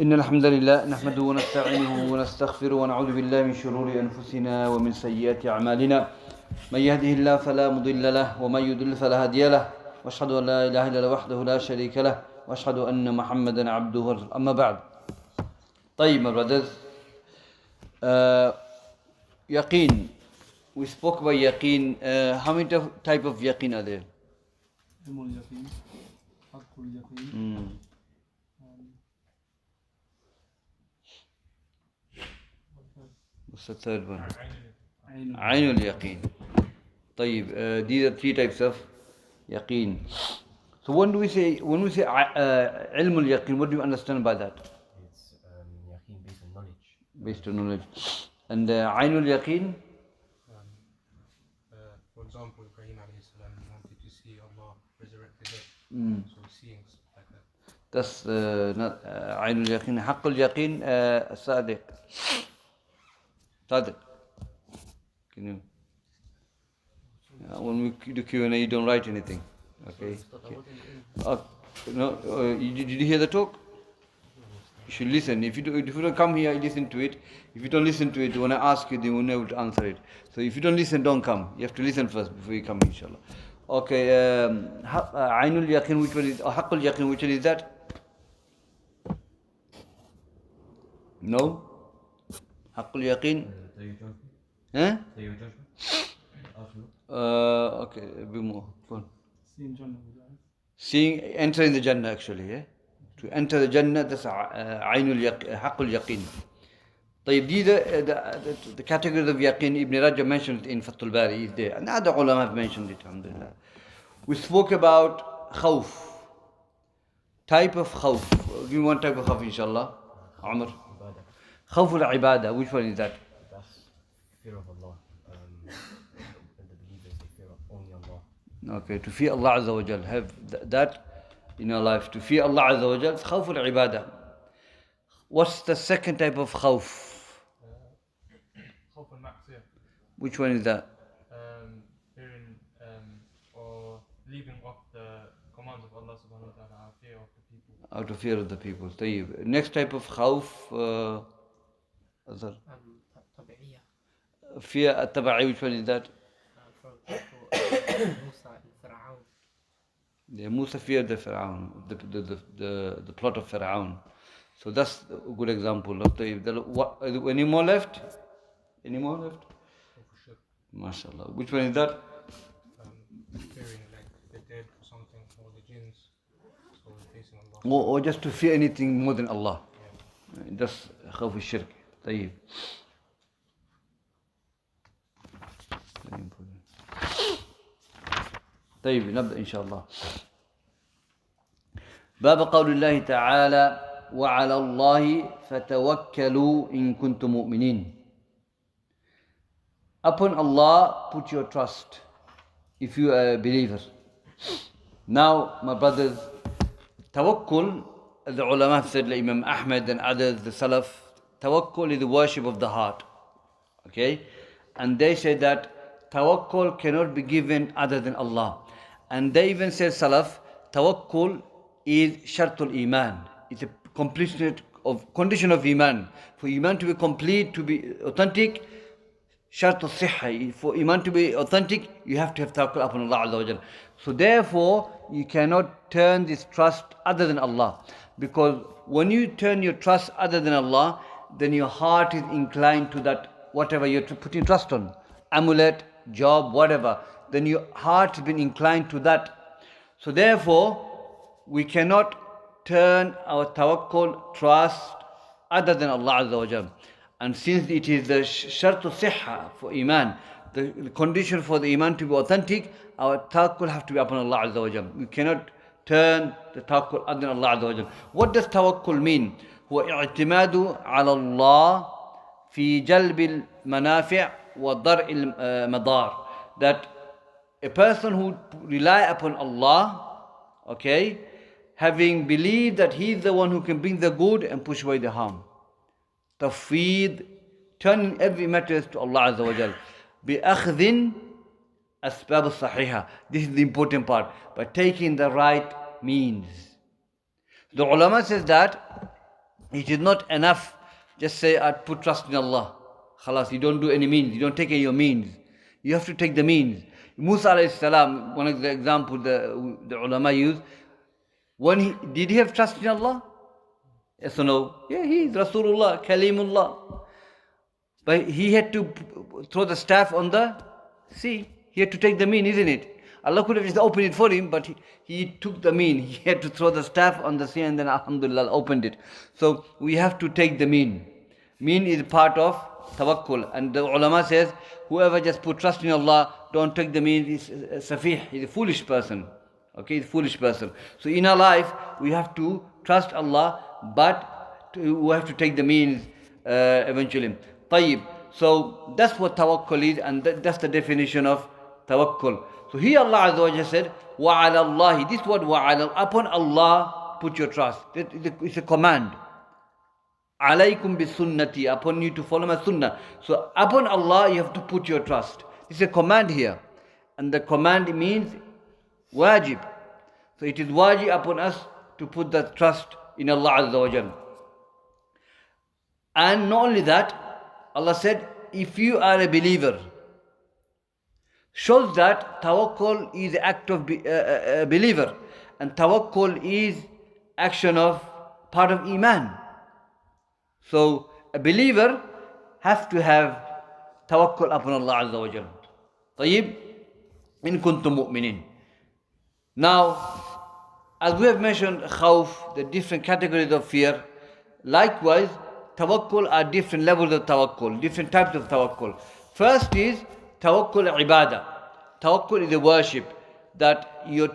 إن الحمد لله نحمده ونستعينه ونستغفره ونعوذ بالله من شرور أنفسنا ومن سيئات أعمالنا من يهده الله فلا مضل له ومن يضلل فلا هادي له وأشهد أن لا إله إلا الله وحده لا شريك له وأشهد أن محمدا عبده ورسوله أما بعد. طيب, my brothers, yaqeen. We spoke about yaqeen. How many type of yaqeen are there? What's the third one? Ainul yaqeen. طيب, these are three types of yaqeen. So when we say ilmul yaqeen, what do you understand by that? It's yaqeen based on knowledge. Based on knowledge. And ainul yaqeen? For example, Ibrahim alayhi salam wanted to see Allah resurrect the dead. So seeing stuff like that. That's not ainul yaqeen. Haqqul yaqeen, Sadiq. Sadiq. Can you? When we do Q&A, you don't write anything. Okay. No, did you hear the talk? You should listen. If you don't come here, listen to it. If you don't listen to it, when I ask you, then you won't be able to answer it. So if you don't listen, don't come. You have to listen first before you come, inshallah. Okay. Ainul yaqeen, which one is? Haqqul yaqeen, which one is that? No? Haqqul yaqeen? Huh? Okay, a bit more. Go on. Entering the Jannah, actually, yeah? To enter the Jannah, that's Haqqul yaqeen. These are the categories of yaqeen. Ibn Rajab mentioned it in Fathul Bari, is there. And other ulama have mentioned it, alhamdulillah. We spoke about khawf. Type of khawf. Give me one type of khawf, inshallah. Umar. Khawf al-ibadah. Which one is that? That's fear of Allah. And the believers, they fear only Allah. Okay, to fear Allah Azza wa Jal. Have that in your life. To fear Allah Azza wa Jal. Khawf al-ibadah. What's the second type of khawf? Khawf al-ma'siyah. Which one is that? Fearing or leaving off the commands of Allah subhanahu wa ta'ala, out of fear of the people. Out of fear of the people. طيب. Next type of khawf. Azhar. Fear at-Taba'i. Which one is that? The Musa feared the Pharaoh, the plot of Pharaoh. So that's a good example of any more left? Any more left? MashaAllah. Which one is that? Fearing like the dead or something, or the jinns, so facing Allah. Or just to fear anything more than Allah. Yeah. That's khawf al-shirk. طيب. طيب, نبدأ إن شاء الله. باب قول الله تعالى وعلى الله فتوكلوا إن كنتم مؤمنين. Upon Allah put your trust if you are a believer. Now, my brothers, tawakkul, the ulama have said, like Imam Ahmed and others, the Salaf, tawakkul is the worship of the heart. Okay? And they say that tawakkul cannot be given other than Allah. And they even say, Salaf, tawakkul is shartul iman. It's a condition of iman. For iman to be complete, to be authentic, shartul sihha. For iman to be authentic, you have to have tawakkul upon Allah Azza wa Jalla. So therefore, you cannot turn this trust other than Allah. Because when you turn your trust other than Allah, then your heart is inclined to that, whatever you're putting trust on. Amulet, job, whatever. Then your heart has been inclined to that. So therefore, we cannot turn our tawakkul, trust, other than Allah Azza wa Jalla. And since it is the shartu sihha for iman, the condition for the iman to be authentic, our tawakkul have to be upon Allah Azza wa Jalla. We cannot turn the tawakkul other than Allah Azza wa Jalla. What does tawakkul mean? هو اعتماد على الله في جلب المنافع وضرع المضار. That a person who rely upon Allah, okay, having believed that He is the one who can bring the good and push away the harm. Tawheed, turning every matter to Allah Azza wa Jal. بأخذ أسباب الصحيحة. This is the important part. By taking the right means. The ulama says that It is not enough just say, I put trust in Allah. Khalas, you don't do any means, you don't take any of your means. You have to take the means. Musa alayhi salam, one of the examples the ulama use, did he have trust in Allah? Yes or no? Yeah, he is Rasulullah, Kalimullah. But he had to throw the staff on the sea. He had to take the mean, isn't it? Allah could have just opened it for him, but he took the mean. He had to throw the staff on the sea and then alhamdulillah opened it. So we have to take the mean. Mean is part of tawakkul. And the ulama says, whoever just put trust in Allah, don't take the mean, is safih, he's a foolish person. Okay, he's a foolish person. So in our life, we have to trust Allah, but we have to take the means eventually. Tayyib. So that's what tawakkul is, and that's the definition of tawakkul. So here Allah Azza wa Jalla said, وَعَلَى اللَّهِ. This word وَعَلَى, upon Allah put your trust. It's a command. عَلَيْكُمْ بِسُنَّتِي, upon you to follow my sunnah. So upon Allah you have to put your trust. It's a command here. And the command means wajib. So it is wajib upon us to put that trust in Allah Azza wa Jalla. And not only that, Allah said, if you are a believer, shows that tawakkul is act of a believer, and tawakkul is action of part of iman. So a believer has to have tawakkul upon Allah Azza wa Jalla. Tayyib, in kuntum mu'minin. Now, as we have mentioned khawf, the different categories of fear, likewise tawakkul are different levels of tawakkul, different types of tawakkul. First is tawakkul ibadah. Tawakkul is a worship, that your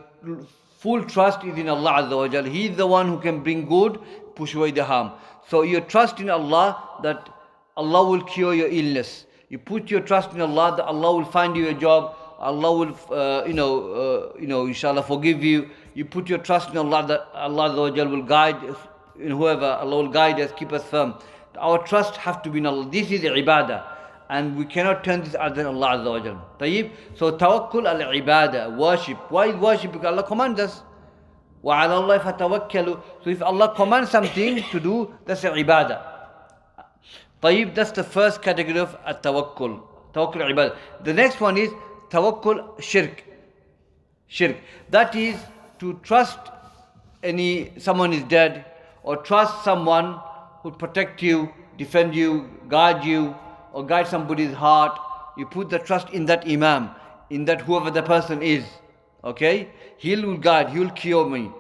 full trust is in Allah Azza wa Jalla. He is the one who can bring good, push away the harm. So your trust in Allah, that Allah will cure your illness. You put your trust in Allah, that Allah will find you a job, Allah will, inshallah forgive you. You put your trust in Allah, that Allah Azza wa Jalla will guide whoever, Allah will guide us, keep us firm. Our trust has to be in Allah. This is ibadah. And we cannot turn this other than Allah Azza wa Jalla. Tayyib. So tawakkul al-ibadah, worship. Why is worship? Because Allah commands us. وَعَلَى اللَّهِ فَتَوَكَّلُوا. So if Allah commands something to do, that's an ibadah. Tayyib, that's the first category of at-tawakkul. Tawakkul al-ibadah. The next one is tawakkul shirk. Shirk. That is to trust someone is dead, or trust someone who protect you, defend you, guide you, or guide somebody's heart. You put the trust in that imam, in that whoever the person is. Okay? He will guide, he will cure me.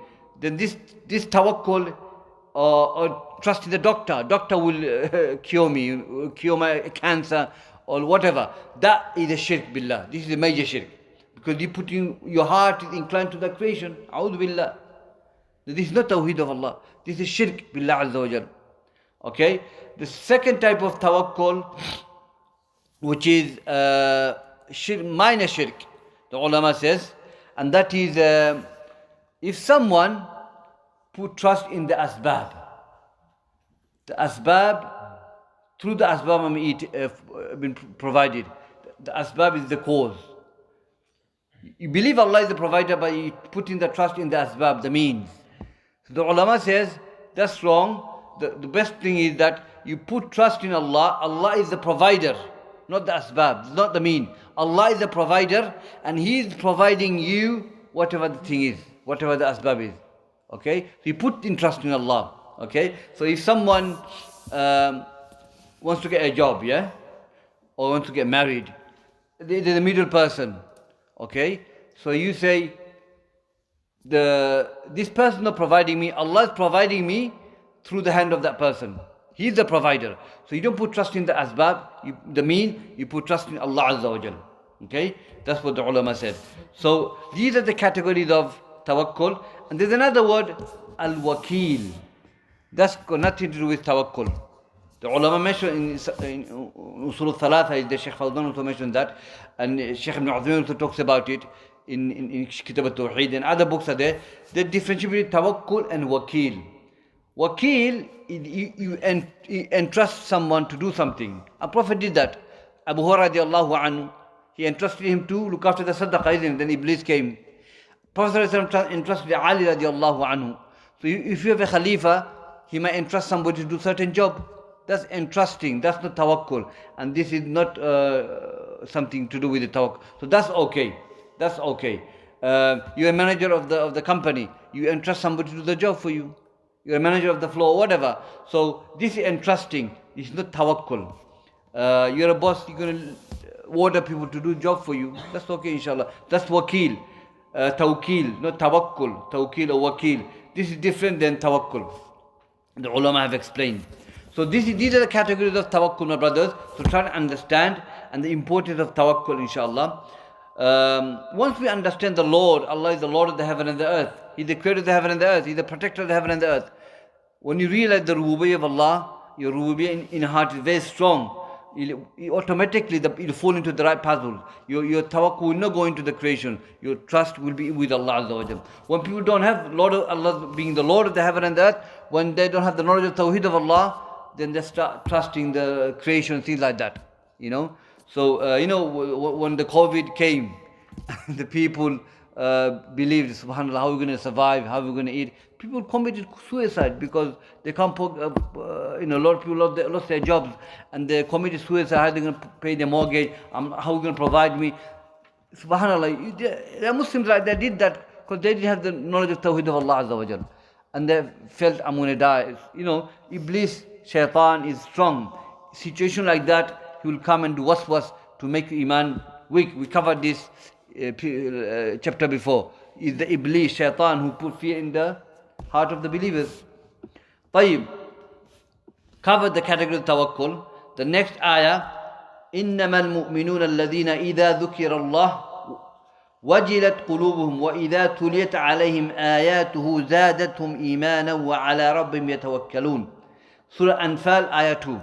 Then this tawakkul, or trust in the doctor. Doctor will cure me, cure my cancer, or whatever. That is a shirk billah. This is a major shirk. Because your heart is inclined to the creation. A'udhu billah. This is not Tawheed of Allah. This is shirk billah Azza wa Jal. Okay? The second type of tawakkul, which is minor shirk, the ulama says, and that is if someone put trust in the asbab. The asbab, through the asbab been provided. The asbab is the cause. You believe Allah is the provider, but you put in the trust in the asbab, the means. So the ulama says, that's wrong. The best thing is that you put trust in Allah. Allah is the provider, not the asbab, not the mean. Allah is the provider, and He is providing you whatever the thing is, whatever the asbab is. Okay? So you put in trust in Allah. Okay? So if someone wants to get a job, yeah? Or wants to get married, there's a middle person. Okay? So you say, this person is not providing me, Allah is providing me through the hand of that person. He is the provider. So you don't put trust in the asbab, the mean, you put trust in Allah Azza wa Jal. Okay? That's what the ulama said. So these are the categories of tawakkul. And there's another word, al-wakil. That's got nothing to do with tawakkul. The ulama mentioned in Usul al-Thalatha, the Shaykh Fawzan also mentioned that, and Shaykh ibn Uthaymin also talks about it in Kitab, at-Tawheed, and other books are there. They differentiate between tawakkul and wakil. Wakil, you entrust someone to do something. A Prophet did that. Abu Hurairah radiallahu anhu, he entrusted him to look after the sadaqah, isn't it? Then Iblis came. Prophet entrusted Ali radiallahu anhu. So if you have a Khalifa, he might entrust somebody to do certain job. That's entrusting, that's not tawakkul. And this is not something to do with the tawakkul. So that's okay. That's okay. You're a manager of the company. You entrust somebody to do the job for you. You're a manager of the floor, whatever. So this is entrusting. It's not tawakkul. You're a boss. You're going to order people to do job for you. That's okay, inshallah. That's wakil. Tawkil, not tawakkul. Tawkil or wakil. This is different than tawakkul. The ulama have explained. So these are the categories of tawakkul, my brothers. So try to understand and the importance of tawakkul, inshallah. Once we understand the Lord, Allah is the Lord of the heaven and the earth. He's the creator of the heaven and the earth. He's the protector of the heaven and the earth. When you realize the rububiyyah of Allah, your rububiyyah in heart is very strong. Automatically you'll fall into the right puzzle. Your tawakkul will not go into the creation. Your trust will be with Allah Azza wa Jal. When people don't have Lord of Allah being the Lord of the heaven and the earth, when they don't have the knowledge of Tawheed of Allah, then they start trusting the creation, things like that. So when the COVID came, the people believed, subhanAllah, how are we going to survive, how are we going to eat? People committed suicide because they can't put, a lot of people lost their jobs and they committed suicide. How are they going to pay their mortgage? How are we going to provide me? SubhanAllah, there are Muslims like that did that because they didn't have the knowledge of Tawheed of Allah Azza wa Jal. And they felt, I'm going to die. Iblis, shaitan is strong. Situation like that, he will come and do waswas to make iman weak. We covered this chapter before. Is the Iblis, shaitan, who put fear in the heart of the believers. طيب. Covered the category of tawakkul. The next ayah, إِنَّمَا الْمُؤْمِنُونَ الَّذِينَ إِذَا ذُكِرَ اللَّهُ وَجِلَتْ قُلُوبُهُم وَإِذَا تُلِيَتْ عَلَيْهِمْ آيَاتُهُ زَادَتْهُمْ إِيمَانًا وَعَلَى رَبِّهِمْ يَتَوَكَّلُونَ. Surah Anfal, ayah 2.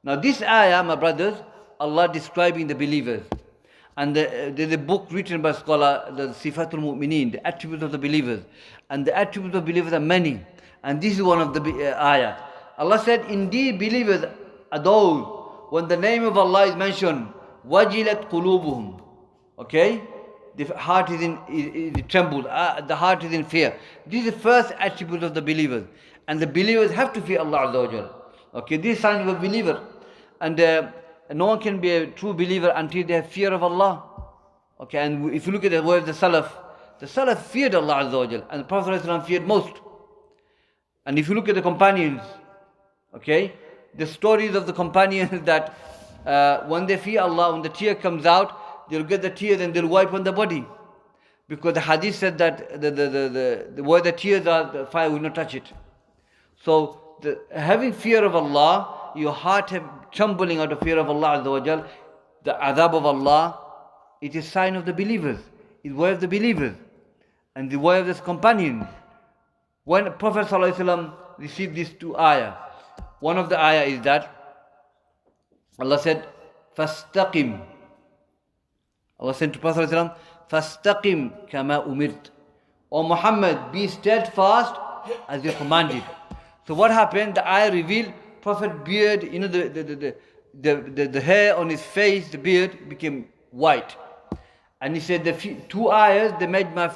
Now this ayah, my brothers, Allah describing the believers. And there's a book written by scholar, the Sifatul Mu'mineen, the attributes of the believers. And the attributes of believers are many. And this is one of the ayah. Allah said, indeed believers are those, when the name of Allah is mentioned, wajilat qulubuhum. Okay? The heart is in trembled, the heart is in fear. This is the first attribute of the believers. And the believers have to fear Allah Azza wa Jal. Okay, this is sign of a believer. And no one can be a true believer until they have fear of Allah. Okay, and if you look at the word of the Salaf feared Allah Azza wa Jal, and the Prophet ﷺ feared most. And if you look at the companions, okay, the stories of the companions that when they fear Allah, when the tear comes out, they'll get the tears and they'll wipe on the body. Because the hadith said that where the tears are, the fire will not touch it. So having fear of Allah, your heart trembling out of fear of Allah Azza wa Jal, the adhab of Allah, it is sign of the believers. It's way of the believers. And the way of his companions. When Prophet ﷺ received these two ayah, one of the ayah is that Allah said, فَاسْتَقِمْ. Allah said to Prophet ﷺ, فَاسْتَقِمْ كَمَا أُمِرْتَ. O Muhammad, be steadfast as you commanded. So what happened? The ayah revealed Prophet beard, the hair on his face, the beard became white. And he said, the two ayahs, they made my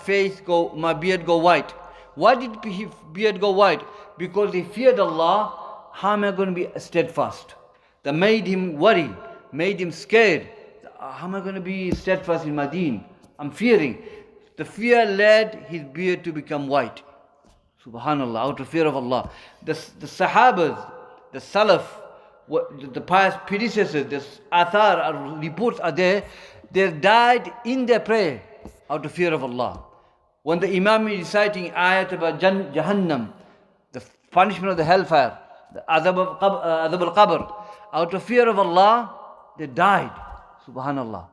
beard go white. Why did his beard go white? Because he feared Allah. How am I going to be steadfast? That made him worry, made him scared. How am I going to be steadfast in my deen? I'm fearing. The fear led his beard to become white. Subhanallah, out of fear of Allah. The Sahabas, the Salaf, the pious predecessors, the Athar, reports are there, they died in their prayer out of fear of Allah. When the Imam is reciting ayat about Jahannam, the punishment of the hellfire, the Adhab al-Qabr, out of fear of Allah, they died. Subhanallah.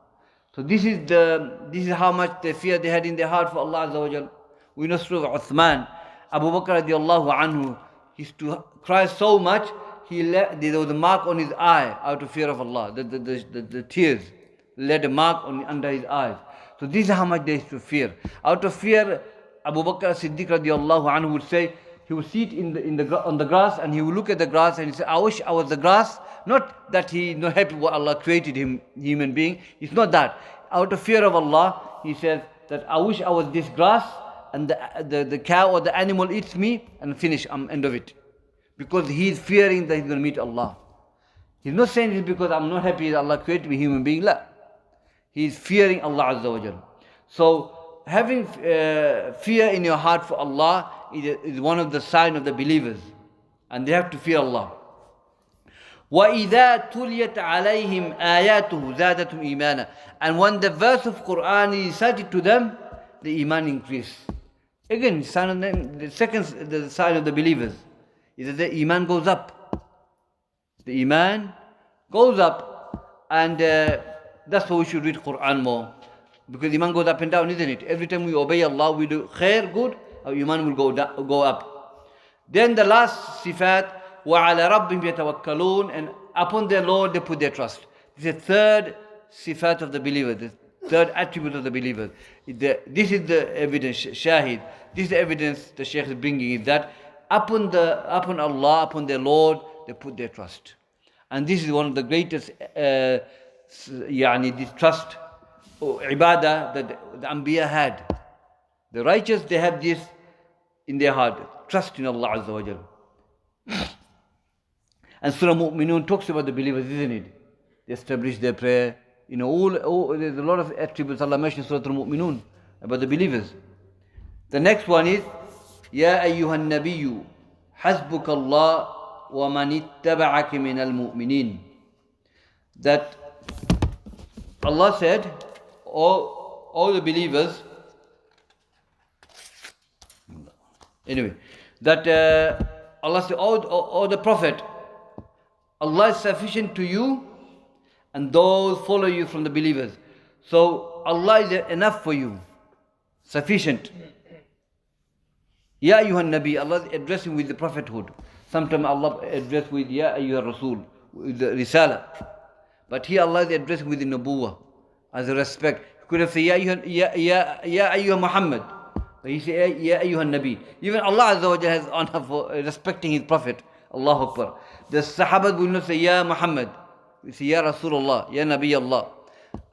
So this is how much the fear they had in their heart for Allah Azza wa Jal. We know through Uthman, Abu Bakr radiallahu anhu, he used to cry so much, there was a mark on his eye out of fear of Allah. The tears led a mark under his eyes. So this is how much they used to fear. Out of fear, Abu Bakr Siddiq radiallahu anhu would say, he would sit on the grass and he would look at the grass and he said, I wish I was the grass. Not that he not happy what Allah created him, human being. It's not that. Out of fear of Allah, he says that I wish I was this grass and the cow or the animal eats me and finish, I'm end of it. because he is fearing that he's going to meet Allah. He's not saying this because I'm not happy that Allah created me human being. La. He is fearing Allah Azza wa Jal. So having fear in your heart for Allah is one of the signs of the believers, and they have to fear Allah. وَإِذَا تُلِيَتْ عَلَيْهِمْ آيَاتُهُ زَادَتْهُمْ إِيمَانًا. And when the verse of Quran is recited to them, the iman increase. Again, the second sign of the believers is that the iman goes up. The iman goes up, and that's why we should read Quran more. Because iman goes up and down, isn't it? Every time we obey Allah, we do khair, good, our iman will go up. Then the last sifat, وَعَلَى رَبِّهِمْ يَتَوَكَّلُونَ, and upon their Lord they put their trust. This is the third sifat of the believer, the third attribute of the believer. This is the evidence, shahid. This is the evidence the Shaykh is bringing, is that upon Allah, upon their Lord, they put their trust. And this is one of the greatest this trust or ibadah that the Anbiya had. The righteous, they have this in their heart, trust in Allah Azza wa Jal. And Surah Mu'minun talks about the believers, isn't it? They establish their prayer. You know, there's a lot of attributes Allah mentions in Surah Al-Mu'minun about the believers. The next one is, Ya ayyuhan nabiyyu, hasbuka Allah wa man ittaba'aka min al-mu'minin. That Allah said, all the believers, anyway, that Allah said, oh the Prophet, Allah is sufficient to you and those follow you from the believers. So Allah is enough for you, sufficient. Ya ayyuhan nabi, Allah is addressing with the prophethood. Sometimes Allah addressed with Ya ayyuhan rasul, with the risala. But here Allah is addressing with the nubuwah, as a respect. He could have said Ya ayyuhan Muhammad. But he said Ya ayyuhan nabi. Even Allah Azza wa Jalla has honor for respecting his prophet. Allahu Akbar. The Sahabas will not say Ya Muhammad. We say Ya Rasulullah, Ya Nabi Allah.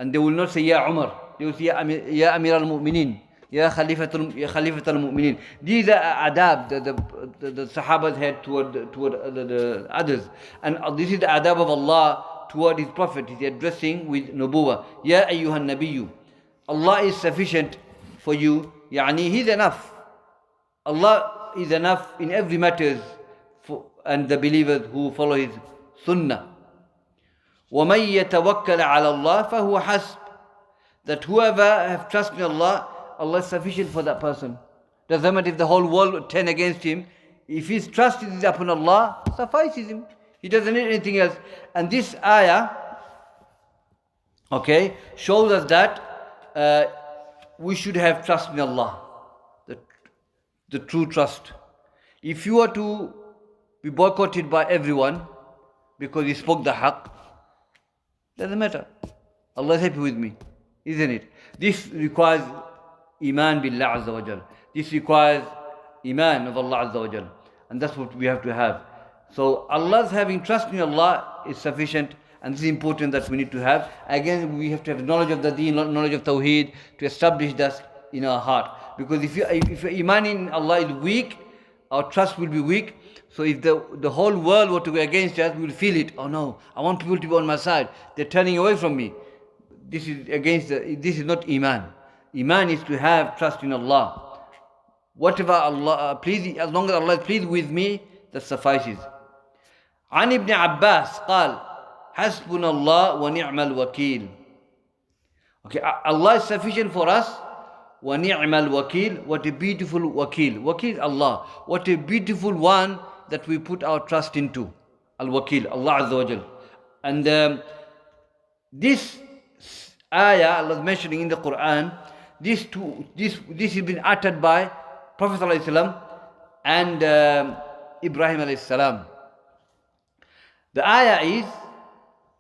And they will not say Ya Umar. They will say Ya Amir al-Mu'minin, Ya Khalifat al-Mu'minin. These are adab the Sahabas had toward the others. And this is the adab of Allah toward his prophet. He's addressing with nubuwah. Ya ayyuhan nabiyyu. Allah is sufficient for you. Yani He's enough. Allah is enough in every matter. And the believers who follow his sunnah. وَمَن يَتَوَكَّلَ عَلَى اللَّهِ فَهُوَ حَسْبٌ. That whoever have trust in Allah, Allah is sufficient for that person. Doesn't matter if the whole world would turn against him. If his trust is upon Allah, suffices him. He doesn't need anything else. And this ayah, shows us that we should have trust in Allah. The true trust. If you are to be boycotted by everyone because he spoke the haqq, doesn't matter. Allah is happy with me, isn't it? This requires iman billah azza wa jal. This requires iman of Allah azza wa jal. And that's what we have to have. So Allah's having trust in Allah is sufficient, and this is important that we need to have. Again, we have to have knowledge of the deen, knowledge of Tawheed, to establish that in our heart. Because if your iman in Allah is weak, our trust will be weak. So if the whole world were to go against us, we will feel it. Oh no, I want people to be on my side. They're turning away from me. This is not iman. Iman is to have trust in Allah. Whatever Allah pleased, as long as Allah is pleased with me, that suffices. عن ابن عباس قال حسبنا الله ونعم الوكيل. Allah is sufficient for us. وَنِعْمَ الْوَكِيلُ. What a beautiful wakil. Wakil is Allah. What a beautiful one that we put our trust into. Al-Wakil, Allah Azza wa Jal. And this ayah Allah is mentioning in the Quran, this has been uttered by Prophet ﷺ and Ibrahim ﷺ. The ayah is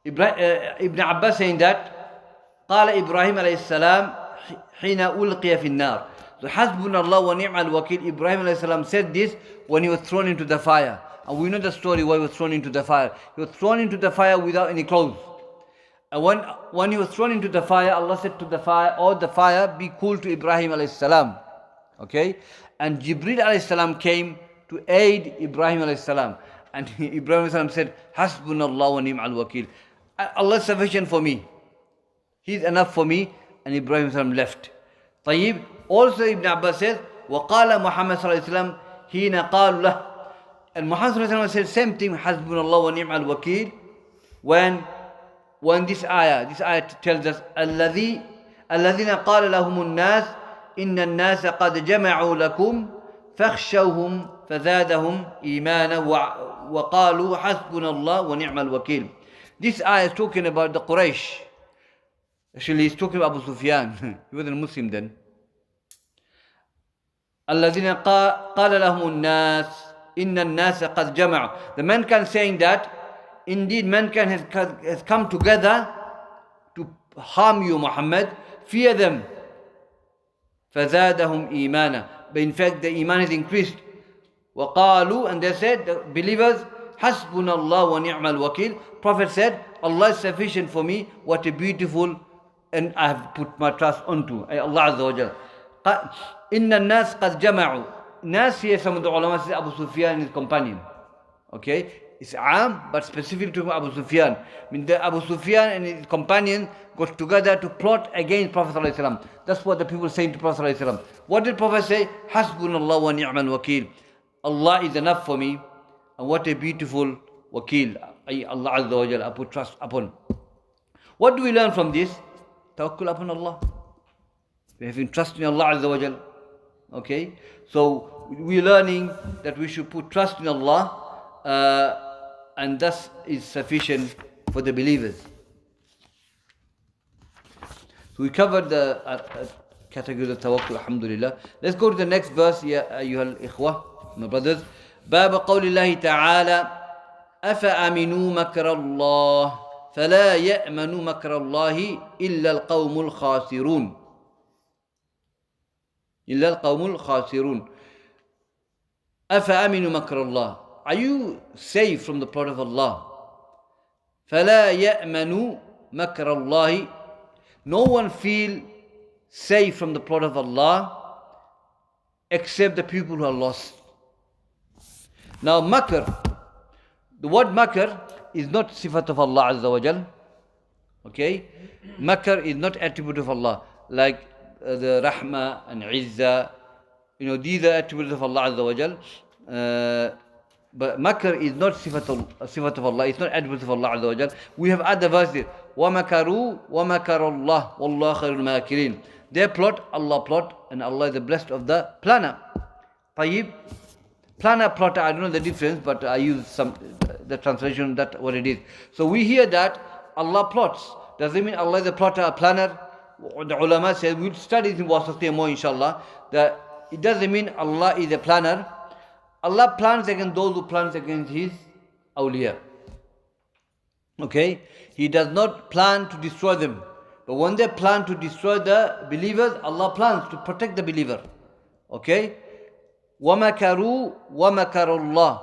Ibn Abbas saying that قال إبراهيم عليه السلام حين ألقي في النار. So حسبنا الله ونعم الوكيل. Ibrahim alayhi salam said this when he was thrown into the fire. And we know the story why he was thrown into the fire. He was thrown into the fire without any clothes. And when he was thrown into the fire, Allah said to the fire, "Oh, the fire, be cool to Ibrahim alayhi salam." And Jibril alayhi salam came to aid Ibrahim alayhi salam. And Ibrahim ﷺ said, Hasbunallah wa ni'mal wakil. Allah is sufficient for me. He is enough for me. And Ibrahim ﷺ left. طيب. Also Ibn Abbas says, وقال Muhammad صلى الله عليه وسلم حين قالوا له. And Muhammad صلى الله عليه وسلم said same thing, Hasbunallah wa ni'mal wakil. When this ayah tells us, الذين قال لهم الناس إن الناس قد جمعوا لكم فاخشوهم فزادهم إيمانا وقالوا حسبنا الله ونعم الوكيل. This ayah is talking about the Quraysh. Actually, he's talking about Abu Sufyan. He wasn't a Muslim then. الذين قال لهم الناس إن الناس قد جمعوا. The mankind saying that indeed mankind has come together to harm you, Muhammad. Fear them. فزادهم إيمانا. But in fact the iman is increased. وقالوا, and they said, the believers, حسبنا الله ونعم الوكيل. Prophet said, Allah is sufficient for me. What a beautiful, and I have put my trust onto Allah Azza wa Jal. إن الناس قد جمعوا. Nas here, some of the ulama say Abu Sufyan and his companion. Okay, it's am, but specific to Abu Sufyan. I mean, the Abu Sufyan and his companion got together to plot against Prophet sallallahu alaihi wasallam. That's what the people saying to Prophet sallallahu alaihi wasallam. What did Prophet say? Hasbunallah wa ni'mal wakil. Allah is enough for me, and what a beautiful wakil. Allah Azza wa Jalla, I put trust upon. What do we learn from this? Tawakkul upon Allah. We have been trusting Allah Azza wa Jalla. Okay, so we're learning that we should put trust in Allah, and thus is sufficient for the believers. So we covered the category of tawakkul, alhamdulillah. Let's go to the next verse, ya ayyuhal ikhwah, my brothers. باب قول الله تعالى أفأمنوا مكر الله فلا يأمن مكر الله إلا القوم الخاسرون. إلا القوم الخاسرون. أفأمنوا مكر الله. Are you safe from the plot of Allah? فلا يأمن مكر الله. No one feel safe from the plot of Allah except the people who are lost. Now makr, the word makr is not sifat of Allah Azza wa Jal. Okay, makr is not attribute of Allah, like the rahmah and izzah, these are attributes of Allah Azza wa Jal. But makr is not sifat of Allah, it's not attribute of Allah Azza wa Jal. We have other verses. وَمَكَرُوا وَمَكَرَ اللَّهُ وَاللَّهُ خَيْرُ الْمَاكِرِينَ. They plot, Allah plot, and Allah is the blessed of the planner. طيب. Planner, plotter, I don't know the difference, but I use the translation, that what it is. So we hear that Allah plots. Does it mean Allah is a plotter, a planner? The ulama says, we'll study this in Wasatiyah more inshallah, that it doesn't mean Allah is a planner. Allah plans against those who plans against His awliya. Okay? He does not plan to destroy them. But when they plan to destroy the believers, Allah plans to protect the believer. Okay? وَمَكَرُوا وَمَكَرُ اللَّهُ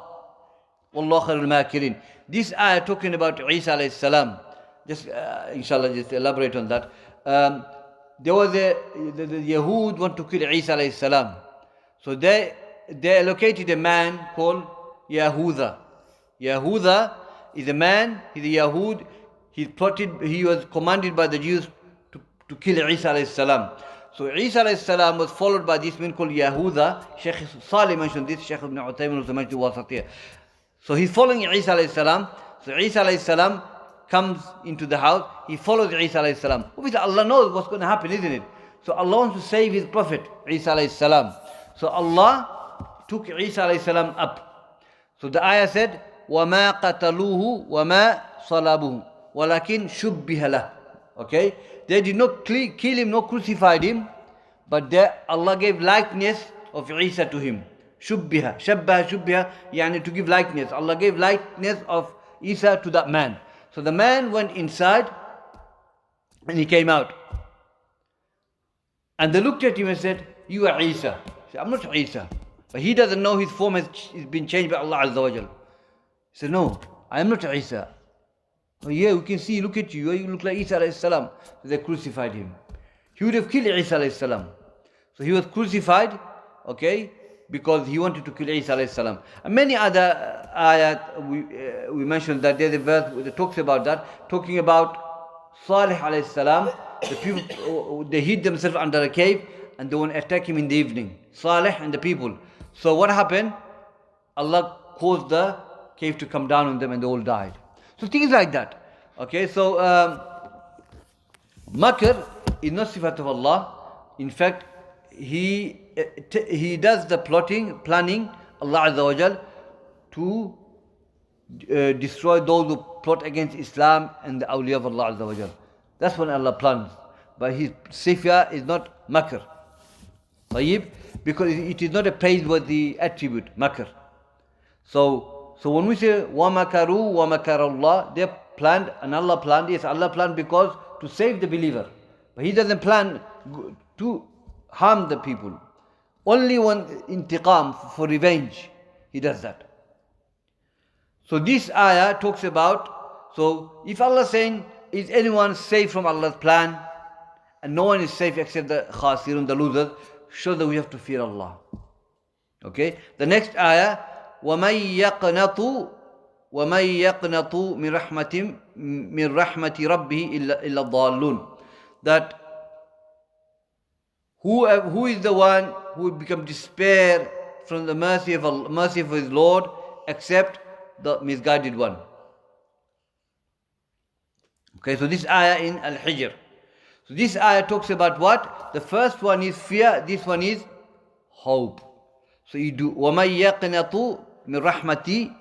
وَاللَّهُ خَيْرُ الْمَاكِرِينَ. This ayah talking about Isa alayhi salam. Just inshallah, just elaborate on that. There was the Yahud want to kill Isa alayhi salam. So they allocated a man called Yahuda. Yahuda is a man, he's a Yahud. He was commanded by the Jews to kill Isa alayhi salam. So Isa alayhi salam was followed by this man called Yahuda. Shaykh Salih mentioned this, Shaykh ibn Utaymin also mentioned Wasatiyah. So he's following Isa alayhi salam. So Isa alayhi salam comes into the house, he follows Isa alayhi salam. Obviously Allah knows what's going to happen, isn't it? So Allah wants to save His Prophet, Isa alayhi salam. So Allah took Isa alayhi salam up. So the ayah said, وَمَا قَتَلُوهُ وَمَا صَلَبُوهُ وَلَكِنْ شُبِّهَ لَهُ. Okay? They did not kill him, nor crucified him, but Allah gave likeness of Isa to him. Shubbiha, yani to give likeness. Allah gave likeness of Isa to that man. So the man went inside and he came out. And they looked at him and said, "You are Isa." He said, "I'm not Isa." But he doesn't know his form has been changed by Allah Azza wa Jal. He said, "No, I am not Isa." "Oh yeah, we can see, look at you, you look like Isa alayhi salam." So they crucified him. He would have killed Isa alayhi salam. So he was crucified, okay, because he wanted to kill Isa alayhi salam. And many other ayat we mentioned that there's a verse that talks about that, talking about Salih alayhi salam. The people, they hid themselves under a cave and they want to attack him in the evening. Salih and the people. So what happened? Allah caused the cave to come down on them and they all died. So things like that. Okay, so Makr is not sifat of Allah. In fact, he does the planning, Allah Azza wa Jal, to destroy those who plot against Islam and the awliya of Allah Azza wa Jal. That's when Allah plans. But his sifya is not makr. Tayyib, because it is not a praiseworthy attribute, makr. So when we say wa makaru wa makarallah, they planned and Allah planned. Yes, Allah planned because to save the believer. But He doesn't plan to harm the people. Only when intiqam, for revenge, He does that. So this ayah talks about, so if Allah is saying, is anyone safe from Allah's plan? And no one is safe except the khasirun, the losers, shows that we have to fear Allah. Okay? The next ayah, وَمَن يَقْنَطُ مِن رَحْمَةِ رَبِّهِ إِلَّا الضَّالُّونَ. That who is the one who will become despair from the mercy of his Lord except the misguided one. Okay, so this ayah in Al-Hijr. So this ayah talks about what? The first one is fear, this one is hope. So you do وَمَن يَقْنَطُ مِن رَحْمَةِ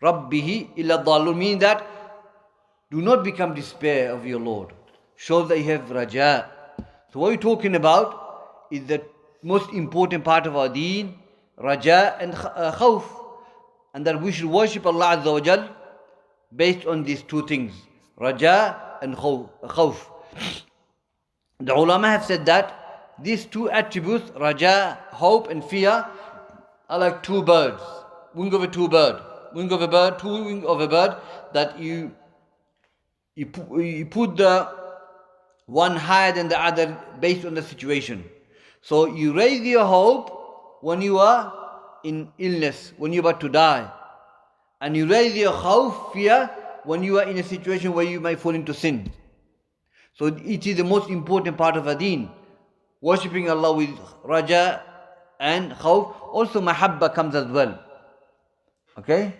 رَبِّهِ إِلَّا الضَّالُّونَ, meaning that do not become despair of your Lord. Shows that you have raja. So what we're talking about is the most important part of our deen, raja and khawf. And that we should worship Allah Azza wa Jal based on these two things, raja and khawf. The ulama have said that these two attributes, raja, hope and fear, are like two birds, wing of a bird, two wing of a bird, that you put the one higher than the other based on the situation. So you raise your hope when you are in illness, when you're about to die. And you raise your khawf, fear, when you are in a situation where you might fall into sin. So it is the most important part of our deen. Worshipping Allah with raja and khawf. Also mahabba comes as well. Okay?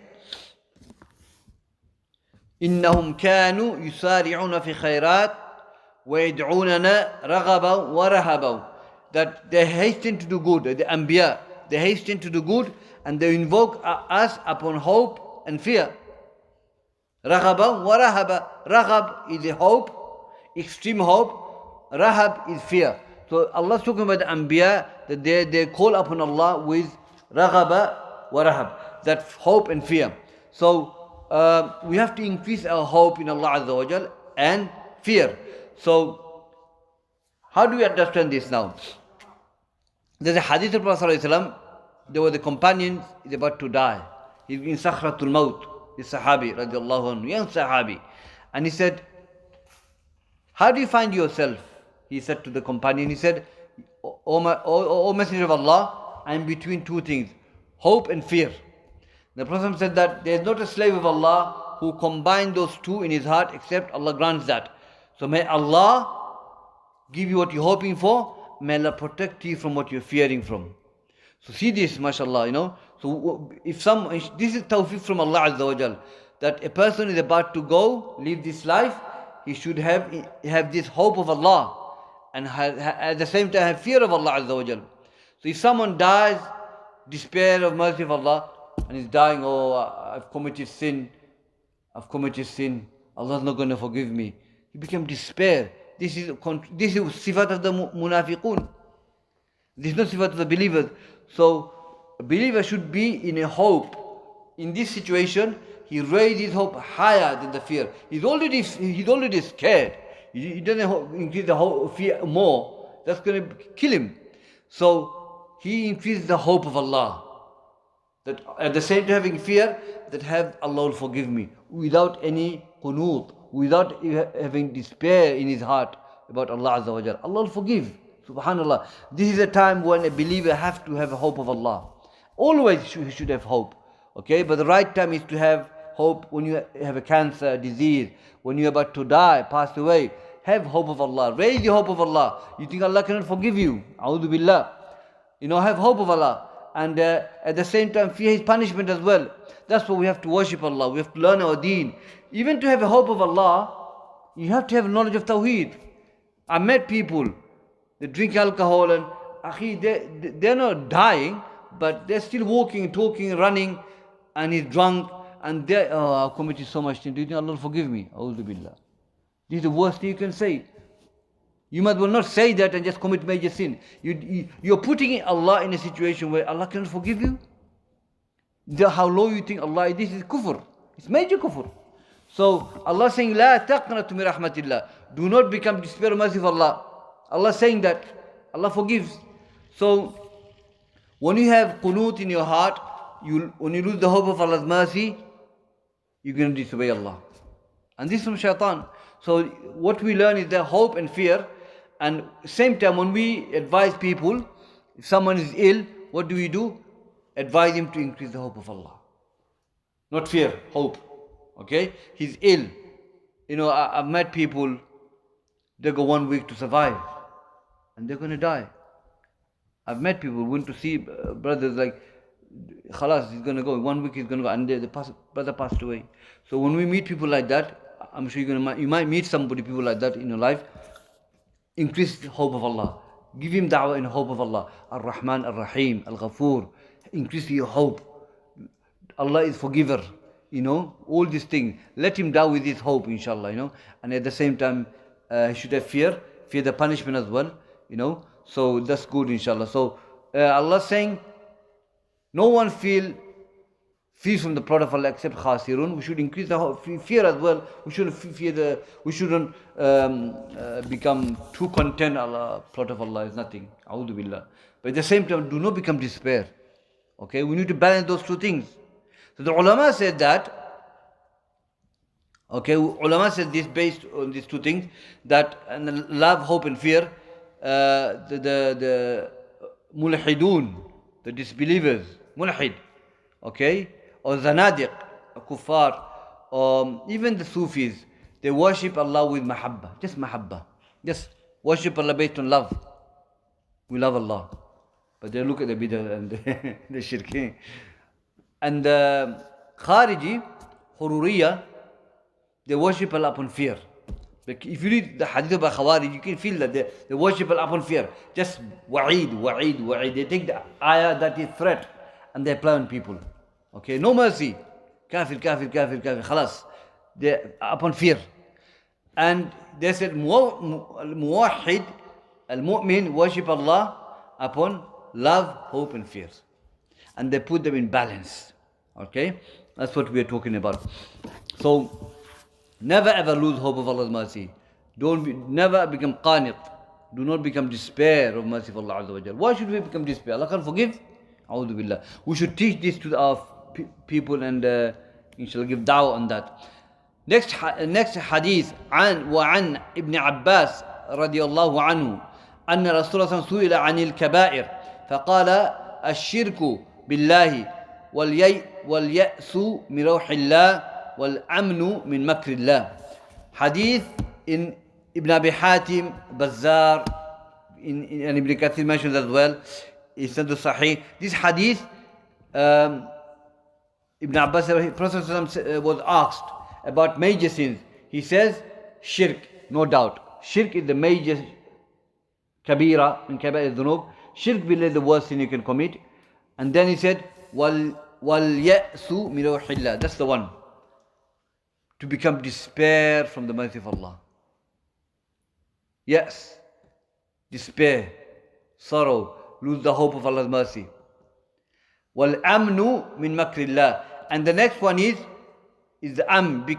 إِنَّهُمْ كَانُوا يُسَارِعُونَ فِي خَيْرَاتٍ وَيَدْعُونَنَا رَغَبًا وَرَهَبًا. That they hasten to do good, the Anbiya, they hasten to do good and they invoke us upon hope and fear. Raghaba wa rahaba. Raghab is a hope, extreme hope. Rahab is fear. So Allah is talking about the Anbiya, that they call upon Allah with raghaba wa rahab, that hope and fear. So we have to increase our hope in Allah Azza wa Jal and fear. So how do we understand this now? There's a hadith of Prophet ﷺ. There was a companion, he's about to die. He's in Sakhratul Maut, this Sahabi, radiallahu anhu, young Sahabi. And he said, how do you find yourself? He said to the companion, he said, O Messenger of Allah, I am between two things, hope and fear. The Prophet said that there is not a slave of Allah who combines those two in his heart except Allah grants that. So may Allah give you what you're hoping for, may Allah protect you from what you're fearing from. So see this, mashallah, So if this is tawfiq from Allah Azza wa Jal, that a person is about to go, live this life, he should have this hope of Allah and at the same time have fear of Allah Azza wa Jal. So if someone dies, despair of mercy of Allah, and is dying, I've committed sin, Allah's not going to forgive me. He became despair. This is sifat of the munafiqun. This is not sifat of the believers. So a believer should be in a hope. In this situation, he raised his hope higher than the fear. He's already scared. He doesn't increase the fear more. That's going to kill him. So he increased the hope of Allah. That at the same time having fear, that Allah will forgive me. Without any qunut, without having despair in his heart about Allah Azza wa Jal. Allah will forgive. Subhanallah. This is a time when a believer has to have a hope of Allah. Always he should have hope. Okay, but the right time is to have hope when you have a cancer, a disease, when you're about to die, pass away. Have hope of Allah. Raise your hope of Allah. You think Allah cannot forgive you? A'udhu billah. Have hope of Allah. And at the same time, fear His punishment as well. That's why we have to worship Allah. We have to learn our deen. Even to have a hope of Allah, you have to have knowledge of Tawheed. I met people, they drink alcohol and they're not dying, but they're still walking, talking, running, and he's drunk, and I've committed so much sin. Do you think Allah will forgive me? A'udhu billah. This is the worst thing you can say. You might well not say that and just commit major sin. You're putting Allah in a situation where Allah cannot forgive you. How low you think Allah is, this is kufr. It's major kufr. So Allah saying, La taqnatu min rahmatillah. Do not become despair of mercy of Allah. Allah saying that. Allah forgives. So when you have qunut in your heart, when you lose the hope of Allah's mercy, you're going to disobey Allah. And this is from shaitan. So what we learn is that hope and fear. And same time when we advise people, if someone is ill, what do? Advise him to increase the hope of Allah. Not fear, hope. Okay? He's ill. I've met people, they go 1 week to survive. And they're going to die. I've met people who went to see brothers like, khalas, he's going to go, 1 week he's going to go, and the brother passed away. So when we meet people like that, I'm sure you might meet people like that in your life. Increase the hope of Allah. Give him da'wah in hope of Allah. Ar-Rahman, Ar-Rahim, Al-Ghafoor. Increase your hope. Allah is forgiver. All these things. Let him die with his hope, inshallah, And at the same time, he should have fear the punishment as well, So that's good, inshallah. So Allah saying, no one feels from the Prophet of Allah except khasirun. We should increase the fear as well. We shouldn't become too content. Allah, Prophet of Allah is nothing. A'udhu billah. But at the same time, do not become despair. Okay, we need to balance those two things. So the ulama said that. Okay, ulama said this based on these two things, that and love, hope, and fear. The mulhidun, the disbelievers, mulhid, okay, or zanadiq, kuffar, even the Sufis, they worship Allah with mahabba, just worship Allah based on love. We love Allah, but they look at the bidah and the shirk. And the Khariji, Hururiya, they worship Allah upon fear. If you read the hadith of Khawarij, you can feel that they worship Allah upon fear. Just wa'id. They take the ayah that is threat and they apply on people. Okay, no mercy. Kafir, khalas. They upon fear. And they said, Muwahhid, al-mu'min, worship Allah upon love, hope and fear. And they put them in balance. Okay, that's what we are talking about. So, never ever lose hope of Allah's mercy. Never become qanit. Do not become despair of mercy of Allah Azza wa Jal. Why should we become despair? Allah can't forgive. A'udhu billah. We should teach this to our people and inshallah give da'wah on that. Next hadith. وعن ابن عباس رضي الله عنه أن رسول الله سئل عن الكبائر فقال الشرك بالله واليأس من روح الله والأمن من مكر الله. Hadith in Ibn Abi Hatim, Bazzar, and Ibn Kathir mentions as well. It's not the Sahih. This hadith, Ibn Abbas, Prophet was asked about major sins. He says, shirk, no doubt. Shirk is the major kabira, in kabira dhunub. Shirk is the worst sin you can commit. And then he said, wal ya'su min ruhillah. That's the one. To become despair from the mercy of Allah. Yes, despair, sorrow, lose the hope of Allah's mercy. Wal amnu min makrillah. And the next one is the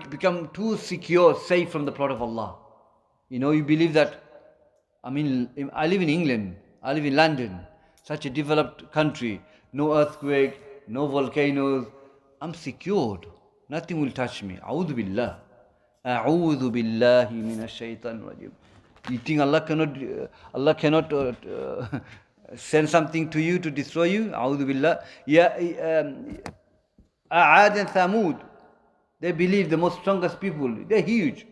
become too secure, safe from the plot of Allah. You believe that, I live in England, I live in London, such a developed country, no earthquake, no volcanoes, I'm secured. Nothing will touch me. A'udhu billah. A'udhu billahi minash shaitan rajim. You think Allah cannot send something to you to destroy you? A'udhu billah. Yeah, Aad and Thamud, they believe the most strongest people. They're huge.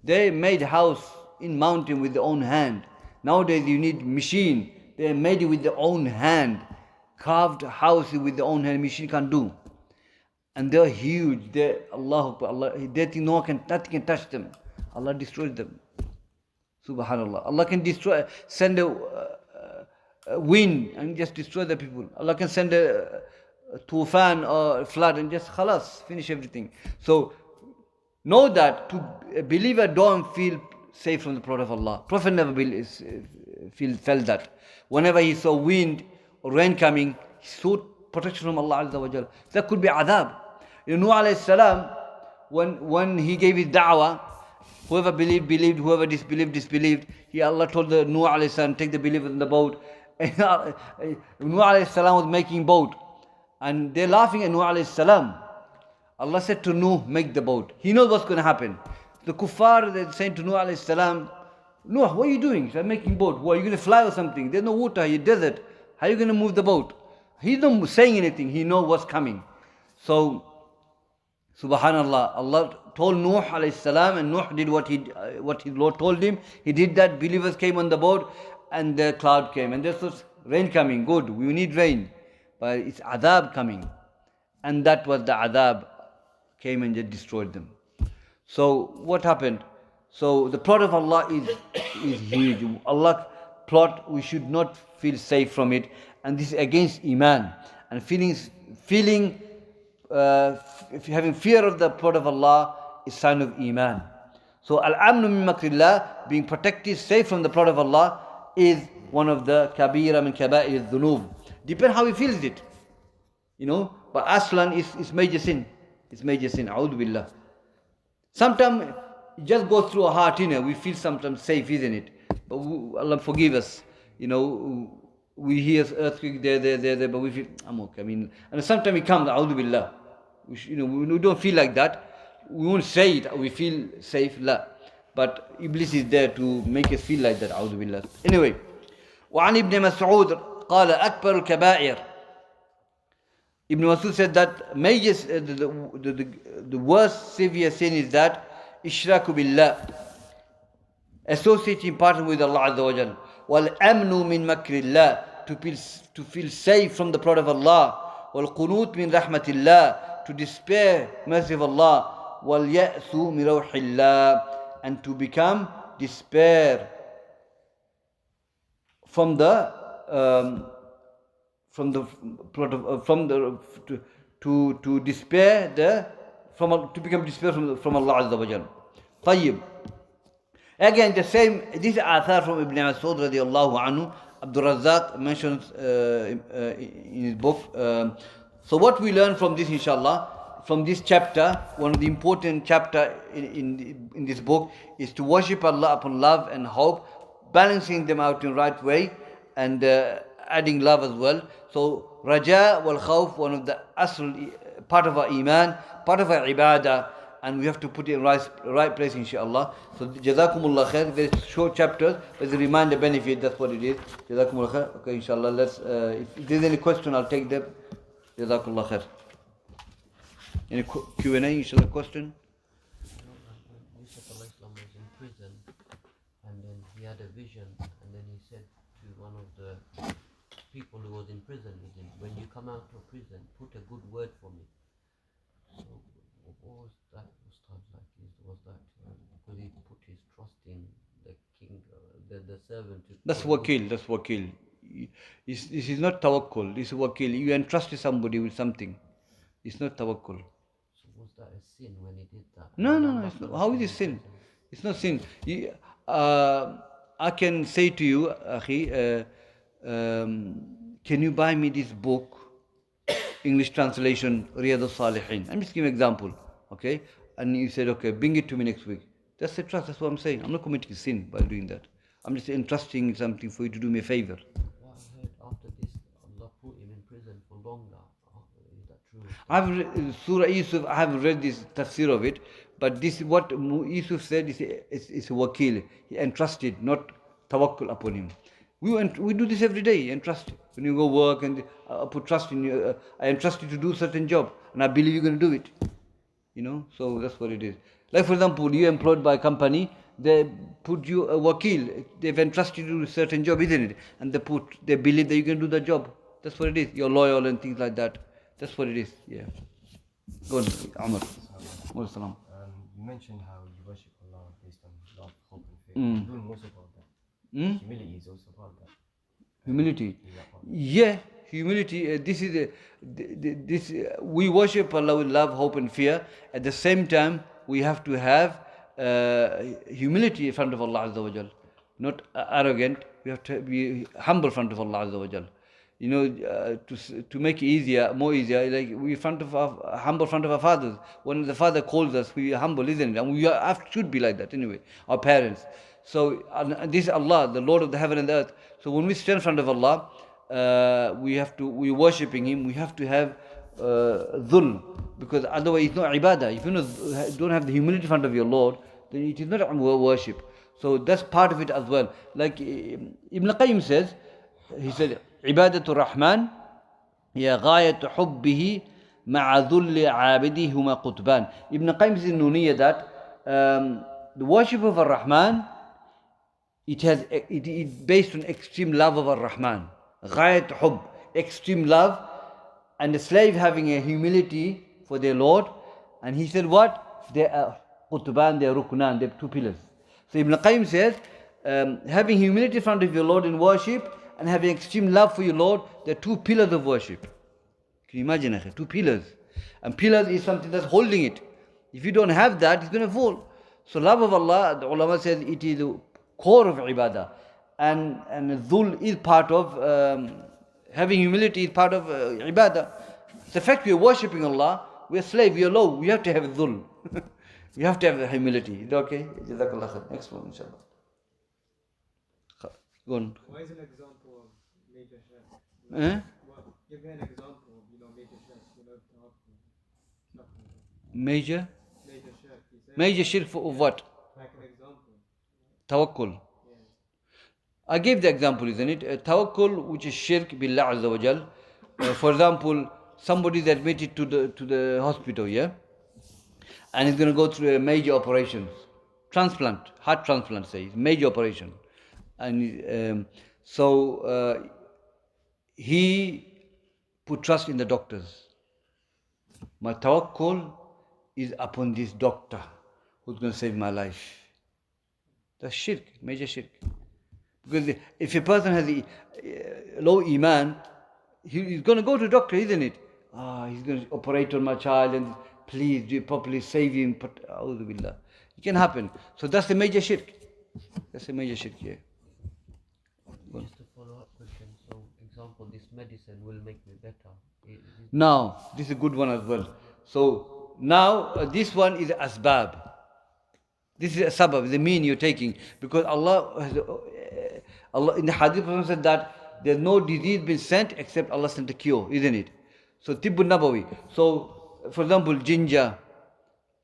They made house in mountain with their own hand. Nowadays you need machine. They made it with their own hand. Carved house with their own hand. Machine can't do. And they're huge. They they think nothing can touch them. Allah destroys them. Subhanallah. Allah can send a wind and just destroy the people. Allah can send a tufan or flood and just khalas, finish everything. So know that a believer don't feel safe from the Prophet of Allah. Prophet never felt that. Whenever he saw wind or rain coming, he sought protection from Allah Azza wa Jal. That could be adhab. Nuh alayhi salam, when he gave his da'wah, whoever believed, whoever disbelieved. Allah told the Nuh alayhi salam, take the believers in the boat. Nuh alayhi salam was making boat. And they're laughing at Nuh alayhi salam. Allah said to Nuh, make the boat. He knows what's going to happen. The kuffar, they're saying to Nuh alayhi salam, Nuh, what are you doing? I'm making boat. What, are you going to fly or something? There's no water, you're desert. How are you going to move the boat? He's not saying anything. He knows what's coming. So, subhanallah, Allah told Nuh alayhi salam, and Nuh did what his Lord told him. He did that. Believers came on the boat, and the cloud came. And there's rain coming. Good, we need rain. But it's adhab coming. And that was the adhab. Came and just destroyed them. So what happened? So the plot of Allah is huge. Allah plot, we should not feel safe from it. And this is against Iman. And having fear of the plot of Allah is sign of Iman. So al-amnu min makrillah, being protected, safe from the plot of Allah, is one of the kabira min kaba'ir al-dhunub. Depends how he feels it. But aslan is major sin. It's major sin. A'udhu billah. Sometimes it just goes through our heart, we feel sometimes safe, isn't it? But Allah forgive us. We hear earthquake there, but we feel, I'm okay. And sometimes it comes, a'udhu billah. We don't feel like that. We won't say it, we feel safe, la. But Iblis is there to make us feel like that, a'udhu billah. Anyway, وعن ابن مسعود قال أكبر الكبائر. Ibn Masud said that the worst severe sin is that ishraku billah, associating partner with Allah Azza wa Jal. Wal amnu min makrillah, to feel safe from the plot of Allah. Wal qunut min rahmatillah, to despair mercy of Allah. Wal ya'su min rawhillah, and to become despair from the plot of to despair to become despair from Allah Azza wa Jal. Tayyib. Again, the same. This is athar from Ibn Mas'ud radiallahu anhu. Abdul Razzaq mentions in his book. So what we learn from this, inshallah, from this chapter, one of the important chapter in this book is to worship Allah upon love and hope, balancing them out in the right way, and adding love as well. So raja wal khawf, one of the asl part of our iman, part of our ibadah, and we have to put it in right place, inshallah. So jazakumullah khair. Very short chapters, but the reminder benefit, that's what it is. Jazakumullah khair. Okay, inshallah, let's if there's any question, I'll take them. Jazakumullah khair. Any Q&A, inshallah, question? Shaykhul-Islam was in prison, and then he had a vision, and then he said to one of the people who was in prison with him, when you come out of prison, put a good word for me. So what was that, Ustadh, like? Was that because he put his trust in the king, the servant? That's wakil. This is not tawakkul, this is wakil. You entrusted somebody with something. It's not tawakkul. So was that a sin when he did that? No. It's not. How is it sin? It's not sin. I can say to you, Akhi, can you buy me this book, English translation, Riyadh al-Salihin? I'm just giving an example, okay? And you said, okay, bring it to me next week. That's the trust, that's what I'm saying. I'm not committing sin by doing that. I'm just entrusting something for you to do me a favor. What I heard after this, Allah put him in prison for longer. Is that true? Surah Yusuf, I haven't read this tafsir of it, But this is what Yusuf said is a wakil. He entrusted, not tawakkul upon him. We do this every day, entrust. When you go work and put trust in you, I entrust you to do a certain job and I believe you're going to do it. So that's what it is. Like for example, you're employed by a company, they put you a wakil, they've entrusted you to do a certain job, isn't it? And they believe that you can do the job. That's what it is. You're loyal and things like that. That's what it is, yeah. Go on, Amr. You mentioned how you worship Allah based on love, hope and faith. You're doing also part of that. Humility is also part of that. Humility. Yeah, humility. We worship Allah with love, hope, and fear. At the same time, we have to have humility in front of Allah Azza wa Jal. Not arrogant. We have to be humble in front of Allah Azza wa Jal. To make it more easier, like we humble in front of our fathers. When the father calls us, we are humble, isn't it? And we should be like that anyway. Our parents. So this is Allah, the Lord of the heaven and the earth. So when we stand in front of Allah, we're worshipping Him. We have to have dhul, because otherwise it's not ibadah. If you don't have the humility in front of your Lord, then it is not worship. So that's part of it as well. Like Ibn Qayyim says, he said, عبادة الرحمن هي غاية حبه مع ذل عابده هما قطبان. Ibn Qayyim says in Nuniyya that the worship of Ar-Rahman, it is based on extreme love of Ar-Rahman. غاية حب, extreme love, and the slave having a humility for their Lord. And he said what? They are qutban, they are ruknan, they are two pillars. So Ibn Qayyim says, having humility in front of your Lord in worship and having extreme love for your Lord, there are two pillars of worship. Can you imagine? Two pillars. And pillars is something that's holding it. If you don't have that, it's going to fall. So love of Allah, the ulama says, it is the core of ibadah. And dhul is part of, having humility is part of ibadah. The fact we are worshipping Allah, we are slave, we are low, we have to have dhul. We have to have humility. Is that okay? Jazakallah khair. Next one, inshallah. Go on. Why is an example of major shirk? Give me an example of, major shirk, Major? Major shirk. Major shirk of what? Like an example. Tawakkul. Yes. I gave the example, isn't it? Tawakkul, which is shirk billah azza wa jal. For example, somebody is admitted to the hospital, yeah? And he's going to go through a major operation. Heart transplant, say. Major operation. And so he put trust in the doctors. My tawakkul is upon this doctor who's going to save my life. That's shirk, major shirk. Because if a person has low iman, he's going to go to a doctor, isn't it? He's going to operate on my child and please do it properly, save him. A'udhu billah. It can happen. So that's the major shirk. That's a major shirk here. Just a follow-up question. So, example, this medicine will make me better. Now, this is a good one as well. So, now this one is asbab. This is a sabab, the mean you're taking. Because Allah in the hadith said that there's no disease been sent except Allah sent a cure, isn't it? So, Tibbun Nabawi. So, for example, ginger,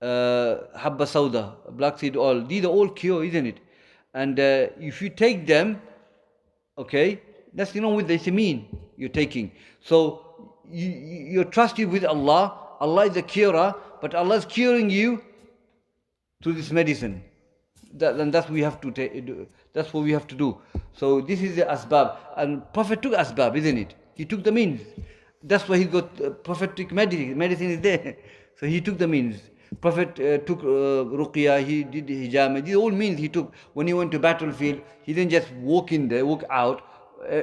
habba sauda, black seed oil, these are all cure, isn't it? And if you take them, okay, that's with the mean you're taking. So you're trusted with Allah. Allah is the curer, but Allah is curing you through this medicine. And that's what we have to do. That's what we have to do. So this is the asbab, and Prophet took asbab, isn't it? He took the means. That's why he got prophetic medicine. Medicine is there, so he took the means. Prophet took ruqya, he did hijama, these all means he took. When he went to battlefield, he didn't just walk out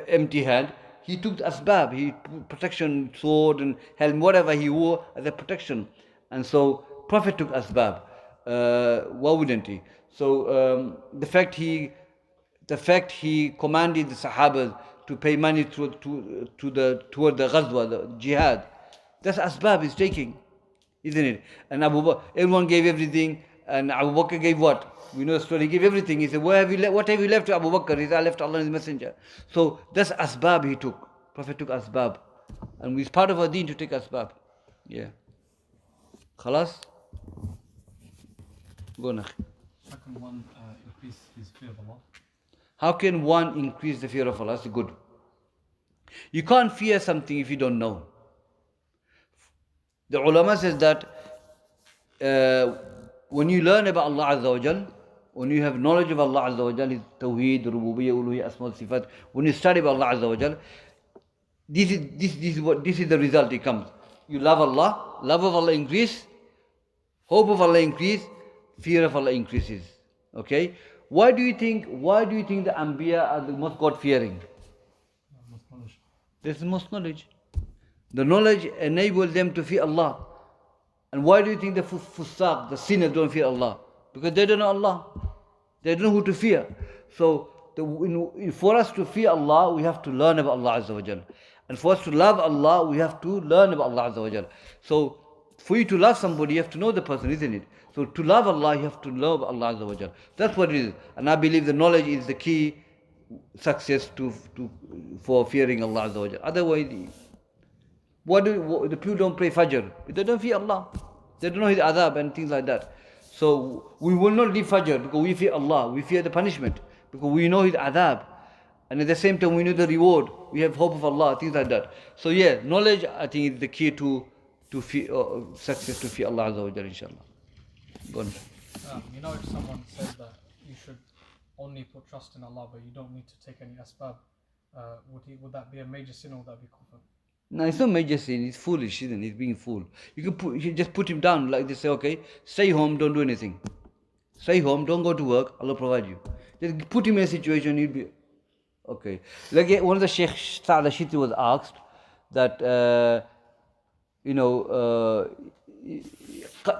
empty hand. He took the asbab, he put protection, sword and helm, whatever he wore as a protection. And so Prophet took asbab. Why wouldn't he? So the fact he commanded the Sahabas to pay money toward the ghazwa, the jihad, that's asbab he's taking. Isn't it? And everyone gave everything, and Abu Bakr gave what? We know the story. He gave everything. He said, what have you left to Abu Bakr? He said, I left Allah and His Messenger. So that's asbab he took. Prophet took asbab. And it's part of our deen to take asbab. Yeah. Khalas? Go on, akhi. How can one increase his fear of Allah? How can one increase the fear of Allah? That's good. You can't fear something if you don't know. The ulama says that when you learn about Allah Azza wa Jal, when you have knowledge of Allah Azza wa Jal, His Tawheed, Rububiyyah, Uluhiyyah, Asma, Sifat, when you study about Allah Azza wa Jal, this is the result it comes. You love Allah, love of Allah increase, hope of Allah increase, fear of Allah increases. Okay? Why do you think the Anbiya are the most God-fearing? Most knowledge. There's the most knowledge. The knowledge enables them to fear Allah. And why do you think the fusaq, the sinners don't fear Allah? Because they don't know Allah. They don't know who to fear. So for us to fear Allah, we have to learn about Allah Azza wa Jal. And for us to love Allah, we have to learn about Allah Azza wa Jal. So for you to love somebody, you have to know the person, isn't it? So to love Allah, you have to love Allah Azza wa Jal. That's what it is. And I believe the knowledge is the key success for fearing Allah Azza wa Jal. Otherwise, the people don't pray Fajr. They don't fear Allah. They don't know His adhab and things like that. So we will not leave Fajr because we fear Allah. We fear the punishment because we know His adhab. And at the same time, we know the reward. We have hope of Allah, things like that. So yeah, knowledge, I think, is the key to fear, success, to fear Allah Azza wa Jalla, inshallah. Go on. You know, if someone says that you should only put trust in Allah, but you don't need to take any asbab, would that be a major sin, or would that be kufr? No, it's not major sin. It's foolish, isn't it? It's being fool. You can just put him down like this. Say, okay, stay home, don't do anything. Stay home, don't go to work. Allah provide you. Just put him in a situation. He'll be okay. Like one of the Shaykh Shiti was asked that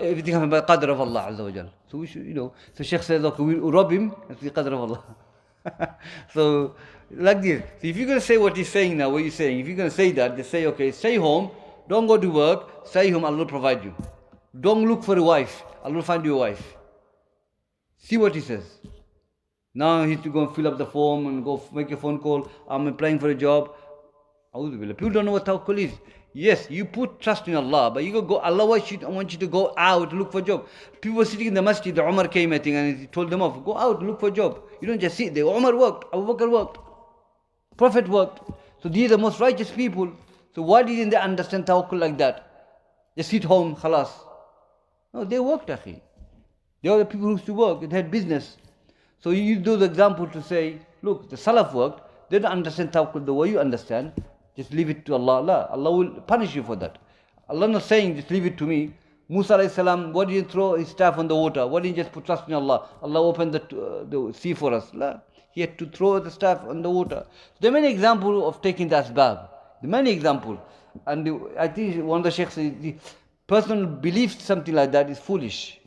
everything happens by qadr of Allah Azza wa Jal. So we should, So Shaykh says, okay, we'll rob him. That's the qadr of Allah. So like this. So if you're going to say what he's saying now, what he's saying, if you're going to say that, just say, okay, stay home, don't go to work, stay home, Allah will provide you. Don't look for a wife, Allah will find you a wife. See what he says. Now he has to go and fill up the form and go make a phone call, I'm applying for a job. People don't know what tawakkul is. Yes, you put trust in Allah, but you go, Allah wants you to go out to look for a job. People were sitting in the masjid, the Umar came, I think, and he told them off, go out, look for a job. You don't just sit there. Umar worked, Abu Bakr worked, Prophet worked. So these are the most righteous people. So why didn't they understand tawakkul like that? Just sit home, khalas. No, they worked, akhi. They are the people who used to work, they had business. So you use those examples to say, look, the Salaf worked, they don't understand tawakkul the way you understand. Just leave it to Allah. Allah will punish you for that. Allah not saying, just leave it to me. Musa alayhi salam, why didn't he throw his staff on the water? Why didn't he just put trust in Allah? Allah opened the sea for us. La. He had to throw the staff on the water. There are many examples of taking the asbab. There are many examples. And I think one of the sheikhs says, the person who believes something like that is foolish.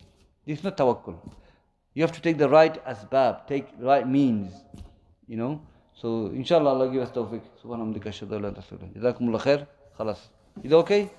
This is not tawakkul. You have to take the right asbab, take right means, So, inshallah, Allah give us tawfiq. Subhanallah, ashhadu an la ilaha illa anta, astaghfiruka wa atubu ilayk. Jazakumullah khair. Khalas. Is it okay?